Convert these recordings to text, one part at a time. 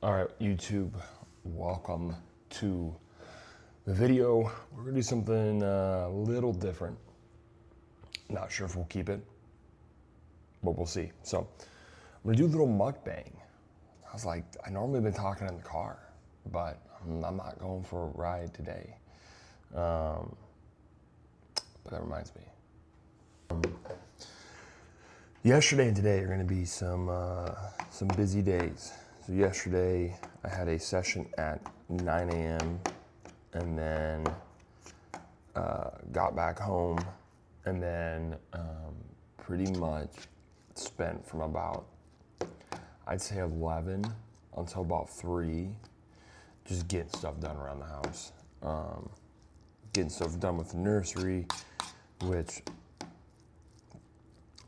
All right, YouTube, welcome to the video. We're gonna do something a little different. Not sure if we'll keep it, but we'll see. So I'm gonna do a little mukbang. I was like, I normally been talking in the car, but I'm not going for a ride today. But that reminds me. Yesterday and today are gonna be some busy days. So yesterday I had a session at 9 a.m. and then got back home and then pretty much spent from about, I'd say 11 until about 3, just getting stuff done around the house. Getting stuff done with the nursery, which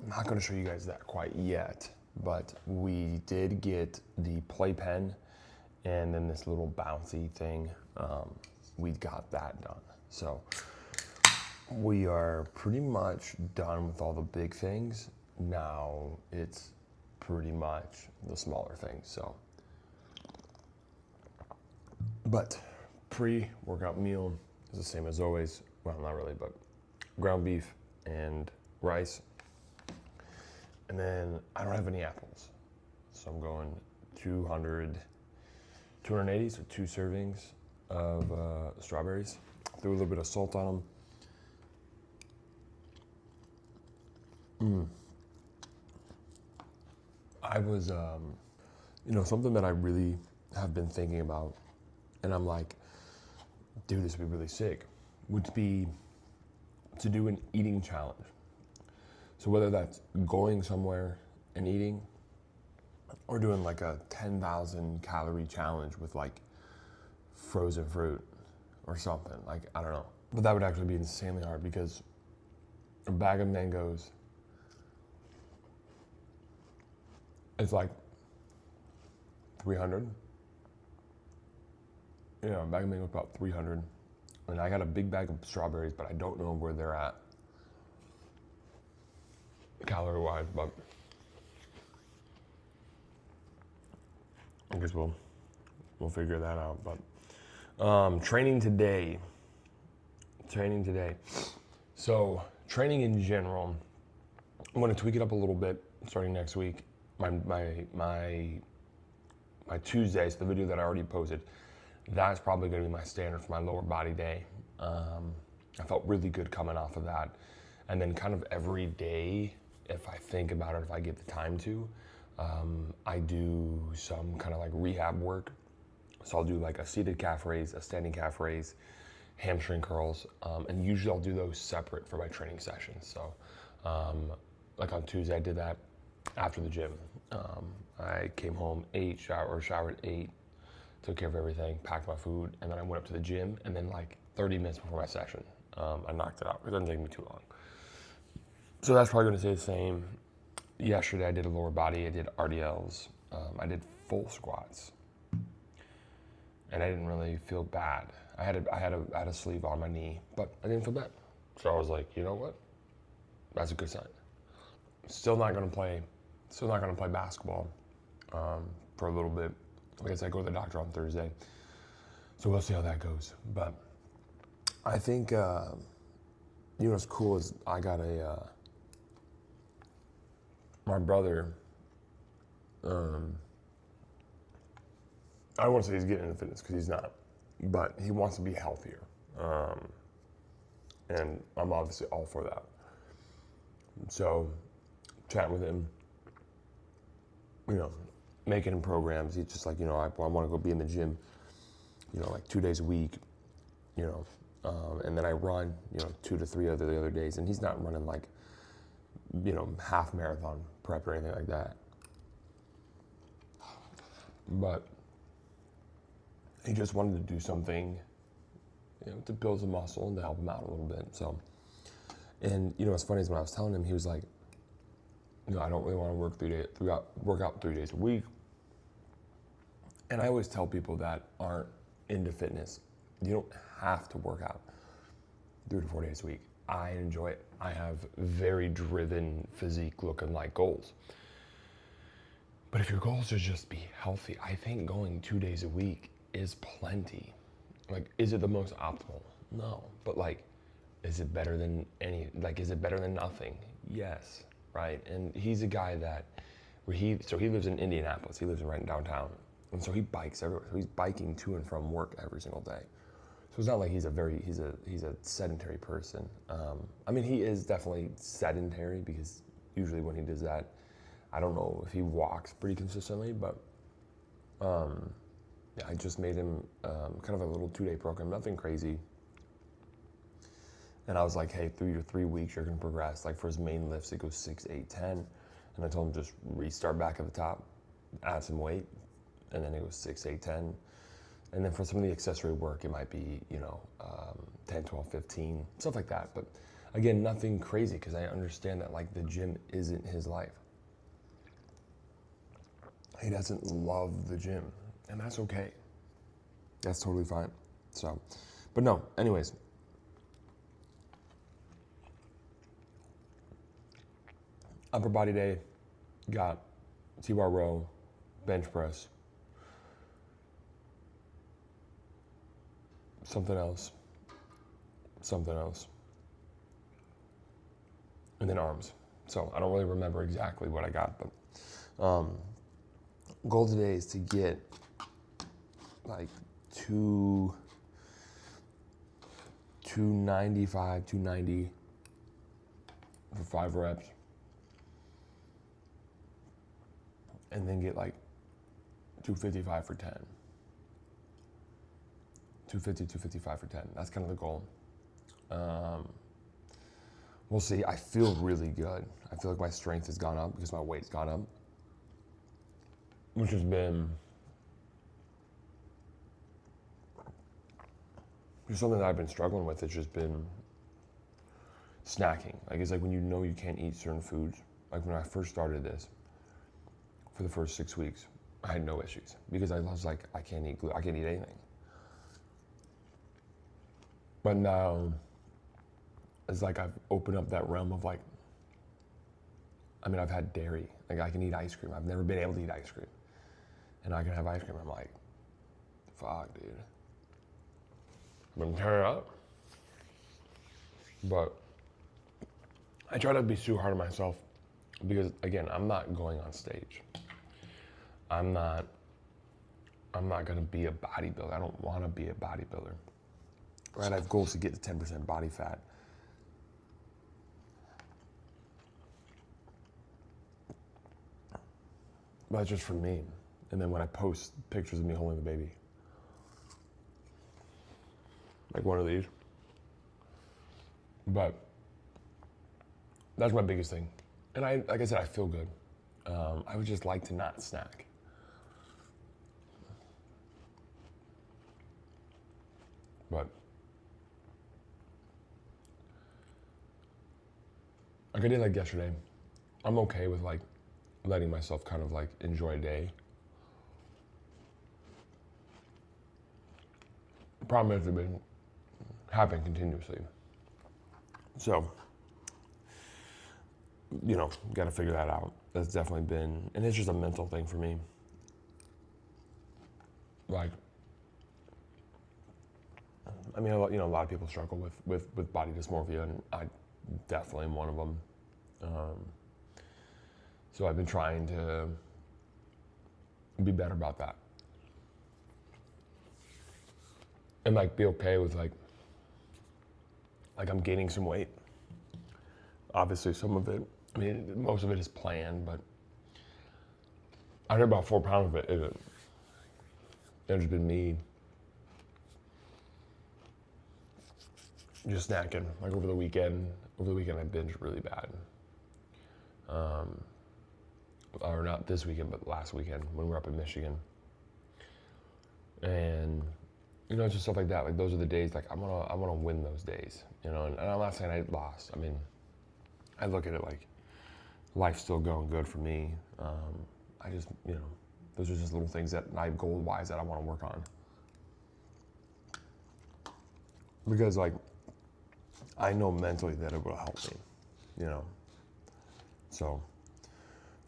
I'm not gonna show you guys that quite yet, but we did get the playpen and then this little bouncy thing. We got that done. So we are pretty much done with all the big things. Now it's pretty much the smaller things. So, but pre-workout meal is the same as always. Well, not really, but ground beef and rice. And then I don't have any apples. So I'm going 280, so 2 servings of strawberries. Threw a little bit of salt on them. I was, something that I really have been thinking about, and I'm like, dude, this would be really sick, would be to do an eating challenge. So whether that's going somewhere and eating or doing like a 10,000 calorie challenge with like frozen fruit or something, like, I don't know. But that would actually be insanely hard because a bag of mangoes is like 300. Yeah, a bag of mangoes is about 300. And I got a big bag of strawberries, but I don't know where they're at calorie-wise, but I guess we'll figure that out. But training today. So training in general, I'm going to tweak it up a little bit starting next week. My Tuesdays, the video that I already posted, that's probably going to be my standard for my lower body day. I felt really good coming off of that, and then kind of every day, if I think about it, if I get the time to, I do some kind of like rehab work. So I'll do like a seated calf raise, a standing calf raise, hamstring curls, and usually I'll do those separate for my training sessions. So like on Tuesday, I did that after the gym. I came home, showered, ate, took care of everything, packed my food, and then I went up to the gym, and then like 30 minutes before my session, I knocked it out. It doesn't take me too long. So that's probably going to stay the same. Yesterday I did a lower body, I did RDLs, I did full squats, and I didn't really feel bad. I had a sleeve on my knee, but I didn't feel bad. So I was like, you know what? That's a good sign. Still not going to play basketball for a little bit. I guess I go to the doctor on Thursday, so we'll see how that goes. But I think what's cool is I got my brother, I don't want to say he's getting into fitness because he's not, but he wants to be healthier. And I'm obviously all for that. So, chatting with him, making programs. He's just like, I want to go be in the gym, like 2 days a week, and then I run, 2 to 3 the other days. And he's not running like, half marathon prep or anything like that. But he just wanted to do something, to build some muscle and to help him out a little bit. So, and what's funny is when I was telling him, he was like, I don't really want to work out 3 days a week. And I always tell people that aren't into fitness, you don't have to work out 3 to 4 days a week. I enjoy it. I have very driven physique looking like goals. But if your goal is to just be healthy, I think going 2 days a week is plenty. Like, is it the most optimal? No. But like, is it better than is it better than nothing? Yes, right? And he's a guy that, he lives in Indianapolis. He lives right in downtown. And so he bikes everywhere. So he's biking to and from work every single day. So it's not like he's a sedentary person. I mean, he is definitely sedentary because usually when he does that, I don't know if he walks pretty consistently, but yeah, I just made him kind of a little 2-day program, nothing crazy. And I was like, hey, 3 weeks, you're gonna progress. Like for his main lifts, it goes 6, 8, 10. And I told him just restart back at the top, add some weight, and then it goes 6, 8, 10. And then for some of the accessory work, it might be, 10, 12, 15, stuff like that. But again, nothing crazy because I understand that like the gym isn't his life. He doesn't love the gym, and that's okay. That's totally fine. So, but no, anyways. Upper body day, got T-bar row, bench press, something else, and then arms. So I don't really remember exactly what I got, but goal today is to get like 295, 290 for 5 reps. And then get like 255 for 10. 250, 255 for 10. That's kind of the goal. We'll see. I feel really good. I feel like my strength has gone up because my weight's gone up, which has been just something that I've been struggling with. It's just been snacking. Like it's like when you know you can't eat certain foods. Like when I first started this, for the first 6 weeks, I had no issues because I was like, I can't eat anything. But now, it's like I've opened up that realm of like, I mean, I've had dairy. Like I can eat ice cream. I've never been able to eat ice cream. And I can have ice cream. I'm like, fuck, dude. I'm gonna tear it up. But I try not to be too hard on myself because again, I'm not going on stage. I'm not gonna be a bodybuilder. I don't wanna be a bodybuilder. Right, I have goals to get to 10% body fat. But that's just for me. And then when I post pictures of me holding the baby, like one of these. But that's my biggest thing. And like I said, I feel good. I would just like to not snack. But like I did like yesterday, I'm okay with like letting myself kind of like enjoy a day. The problem is it's been happening continuously. So, got to figure that out. That's definitely been, and it's just a mental thing for me. Like, I mean, a lot of people struggle with body dysmorphia, and I definitely am one of them. So I've been trying to be better about that. And like be okay with like I'm gaining some weight. Obviously some of it, I mean, most of it is planned, but I heard about 4 pounds of it isn't. It's been me just snacking. Like over the weekend I binged really bad. Or not this weekend, but last weekend when we were up in Michigan. And it's just stuff like that. Like those are the days. Like I wanna win those days. And I'm not saying I lost. I mean, I look at it like life's still going good for me. I just those are just little things that I goal wise that I want to work on. Because like I know mentally that it will help me. So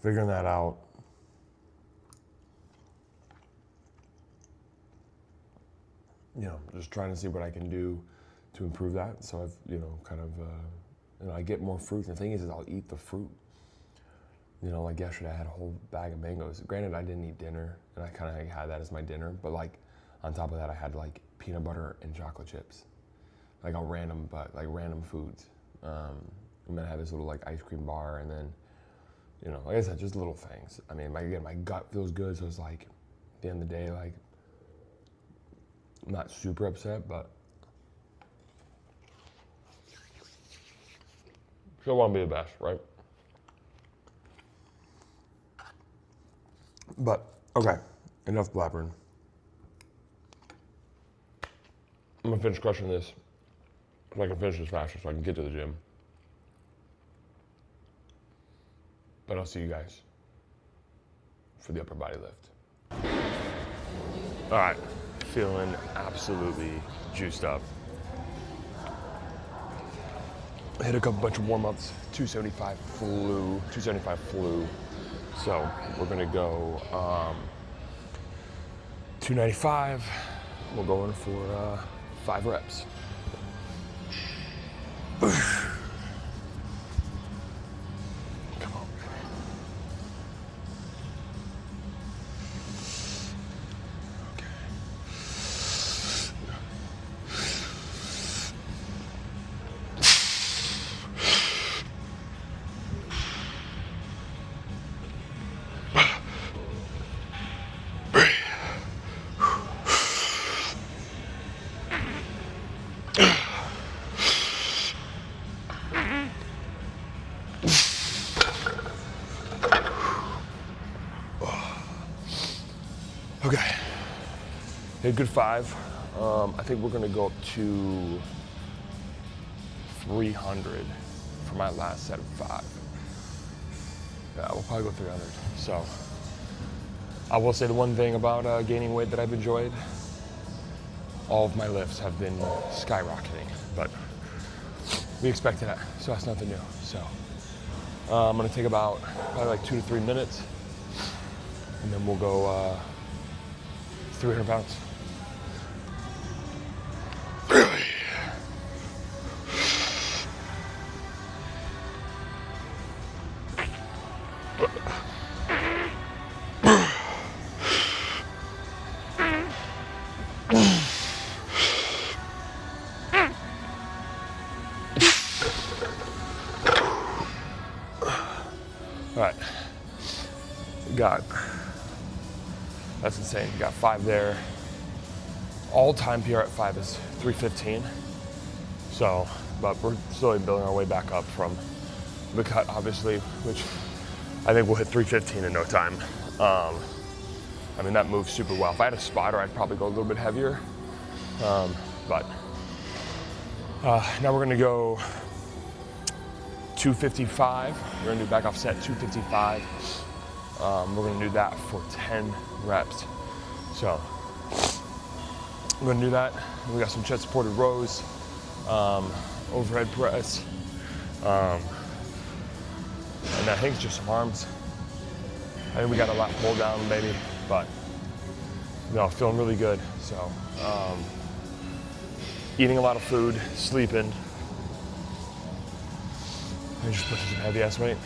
figuring that out. just trying to see what I can do to improve that. So I've, kind of, I get more fruit. And the thing is I'll eat the fruit. Like yesterday I had a whole bag of mangoes. Granted, I didn't eat dinner, and I kind of had that as my dinner. But like on top of that, I had like peanut butter and chocolate chips, like random foods. And then I had this little like ice cream bar, and then, like I said, just little things. I mean, again, my gut feels good, so it's like at the end of the day, like I'm not super upset, but still want to be the best, right? But, okay, enough blabbering. I'm gonna finish crushing this so I can finish this faster so I can get to the gym. But I'll see you guys for the upper body lift. All right, feeling absolutely juiced up. Hit a bunch of warm-ups, 275 flu. So we're gonna go 295. We'll go in for 5 reps. Come on. Okay, hit a good 5. I think we're gonna go up to 300 for my last set of 5. Yeah, we'll probably go 300. So I will say the one thing about gaining weight that I've enjoyed, all of my lifts have been skyrocketing, but we expected that, so that's nothing new. So I'm gonna take about probably like 2 to 3 minutes, and then we'll go 300 pounds. All right, that's insane. We got 5 there. All-time PR at 5 is 315. So, but we're slowly building our way back up from the cut, obviously, which I think we'll hit 315 in no time. I mean, that moves super well. If I had a spotter, I'd probably go a little bit heavier. But now we're gonna go 255. We're gonna do back off set 255. We're gonna do that for 10 reps. So I'm gonna do that. We got some chest supported rows, overhead press, and I think it's just some arms. I think we got a lot pulled down, maybe, but feeling really good. So eating a lot of food, sleeping, and just pushing some heavy ass weight.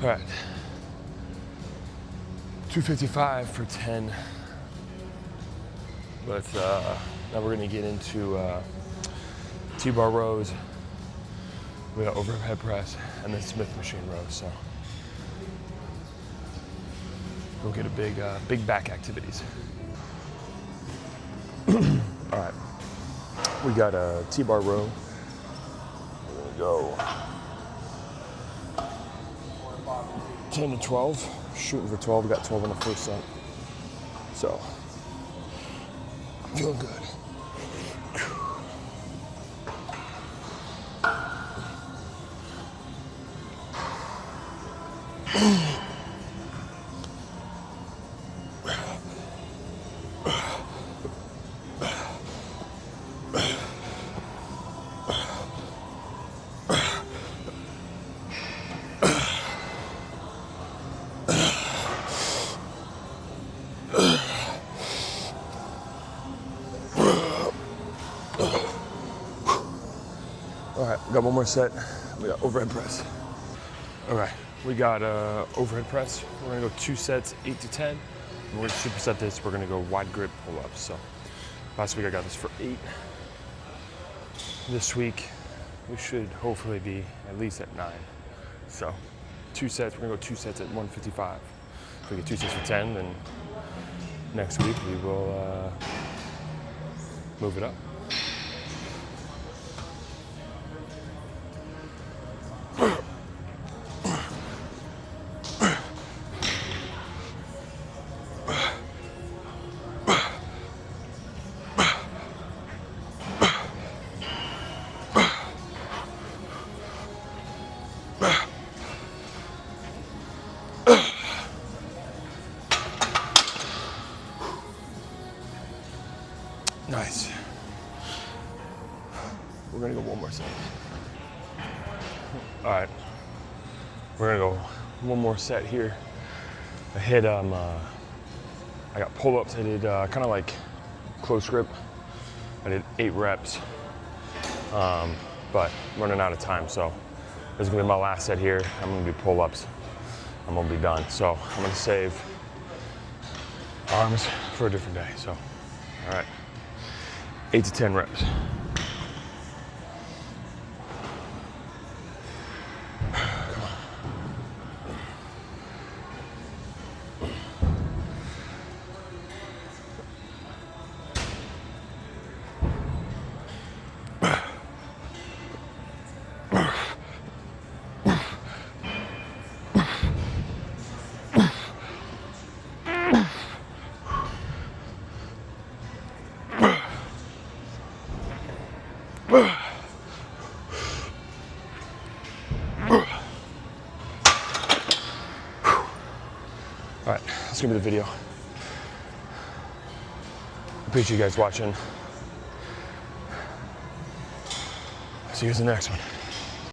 All right, 255 for 10. But now we're gonna get into T-bar rows. We got overhead press and then Smith machine rows. So we'll get a big back activities. All right, we got a T-bar row. We're gonna go 10 to 12, shooting for 12. We got 12 in the first set. So, I'm feeling good. All right, we got one more set. We got overhead press. All right, we got overhead press. We're gonna go 2 sets, 8 to 10. And we're gonna superset this. We're gonna go wide grip pull-ups. So last week I got this for 8. This week we should hopefully be at least at 9. So 2 sets. We're gonna go 2 sets at 155. If we get 2 sets for 10, then next week we will move it up. Nice. We're gonna go one more set. All right, we're gonna go one more set here. I hit I got pull-ups. I did kind of like close grip. I did 8 reps, but I'm running out of time, so this is gonna be my last set here. I'm gonna do pull-ups. I'm gonna be done. So I'm gonna save arms for a different day. So, all right. 8 to 10 reps. All right, that's gonna be the video. Appreciate you guys watching. See you in the next one.